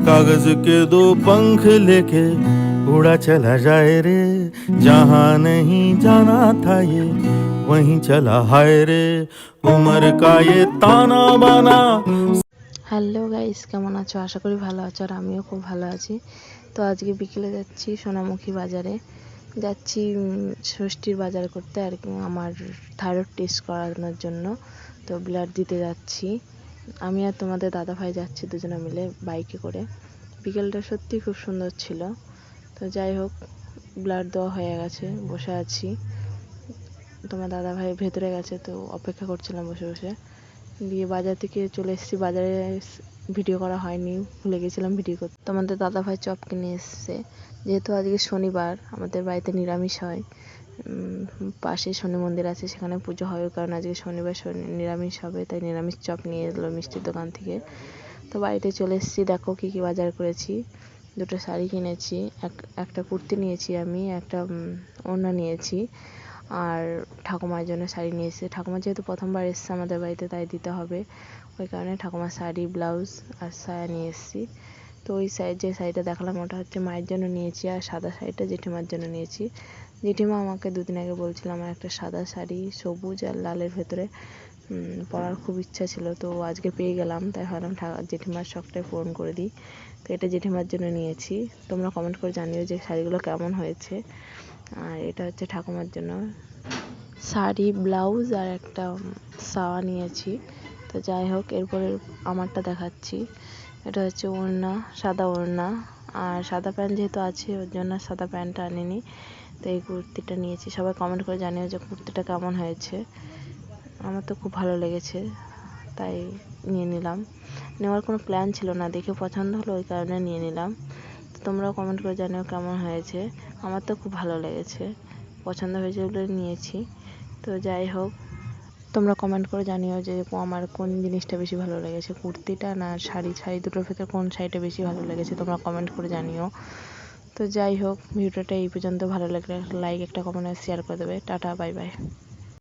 कागज के दो पंख लेके उड़ा चला जाए रे, जहाँ नहीं जाना था ये वहीं चला हाय रे, उम्र का ये ताना बाना। হ্যালো গাইস, কেমন আছো? আশা করি ভালো আছো, আর আমিও খুব ভালো আছি। তো আজকে বিকেলে যাচ্ছি সোনামুখী বাজারে, যাচ্ছি ষষ্ঠীর বাজার করতে আর কি, আমার থাইরয়েড টেস্ট করানোর জন্য। তো ব্লাড দিতে যাচ্ছি, আমি আর তোমাদের দাদা ভাই যাচ্ছি দুজনে মিলে বাইকে করে। বিকেলটা সত্যি খুব সুন্দর ছিল। তো যাই হোক, ব্লাড দেওয়া হয়ে গেছে, বসে আছি। তোমার দাদা ভাই ভেতরে গেছে, তো অপেক্ষা করছিলাম বসে বসে। দিয়ে বাজার থেকে চলে এসেছি, বাজারে ভিডিও করা হয়নি, ভুলে গেছিলাম ভিডিও করতে। তোমাদের দাদা ভাই চপ কিনে এসছে, যেহেতু আজকে শনিবার আমাদের বাড়িতে নিরামিষ হয়। পাশে শনি মন্দির আছে, সেখানে পুজো হয়, কারণ আজকে শনিবার নিরামিষ হবে, তাই নিরামিষ চপ নিয়ে এলো মিষ্টির দোকান থেকে। তো বাড়িতে চলে এসেছি, দেখো কী কী বাজার করেছি। দুটো শাড়ি কিনেছি, একটা কুর্তি নিয়েছি, আমি একটা ওড়না নিয়েছি, আর ঠাকুমার জন্য শাড়ি নিয়ে এসেছি। ঠাকুমা যেহেতু প্রথমবার এসছে আমাদের বাড়িতে, তাই দিতে হবে, ওই কারণে ঠাকুমার শাড়ি, ব্লাউজ আর সায়া নিয়ে এসেছি। তো ওই যে শাড়িটা দেখালাম ওটা হচ্ছে মায়ের জন্য নিয়েছি, আর সাদা শাড়িটা জেঠিমার জন্য নিয়েছি। জেঠিমা আমাকে দুদিন আগে বলছিল আমার একটা সাদা শাড়ি সবুজ আর লালের ভেতরে পরার খুব ইচ্ছা ছিল, তো আজকে পেয়ে গেলাম, তাই ভাবলাম জেঠিমার শখটাই পূরণ করে দিই। তো এটা জেঠিমার জন্য নিয়েছি। তোমরা কমেন্ট করে জানিও যে শাড়িগুলো কেমন হয়েছে। আর এটা হচ্ছে ঠাকুমার জন্য শাড়ি, ব্লাউজ আর একটা সায়া নিয়েছি। তো যাই হোক, এরপরে আমারটা দেখাচ্ছি। এটা হচ্ছে ওড়না, সাদা ওড়না, আর সাদা প্যান্ট যেহেতু আছে ওর জন্য সাদা প্যান্টটা আনিনি, তো এই কুর্তিটা নিয়েছি। সবাই কমেন্ট করে জানিও যে কুর্তিটা কেমন হয়েছে। আমার তো খুব ভালো লেগেছে, তাই নিয়ে নিলাম। নেওয়ার কোনো প্ল্যান ছিল না, দেখে পছন্দ হলো ওই কারণে নিয়ে নিলাম। তো তোমরাও কমেন্ট করে জানিও কেমন হয়েছে। আমার তো খুব ভালো লেগেছে, পছন্দ হয়েছে বলে নিয়েছি। তো যাই হোক, তোমরা কমেন্ট করে জানিও যে আমার কোন জিনিসটা বেশি ভালো লেগেছে, কুর্তিটা না শাড়ি দুটোর ভেতরে কোন শাড়িটা বেশি ভালো লেগেছে, তোমরা কমেন্ট করে জানিও। তো যাই হোক, ভিডিওটা এই পর্যন্ত। ভালো লাগলে লাইক, একটা কমেন্ট আর শেয়ার করে দেবে। Tata, bye bye.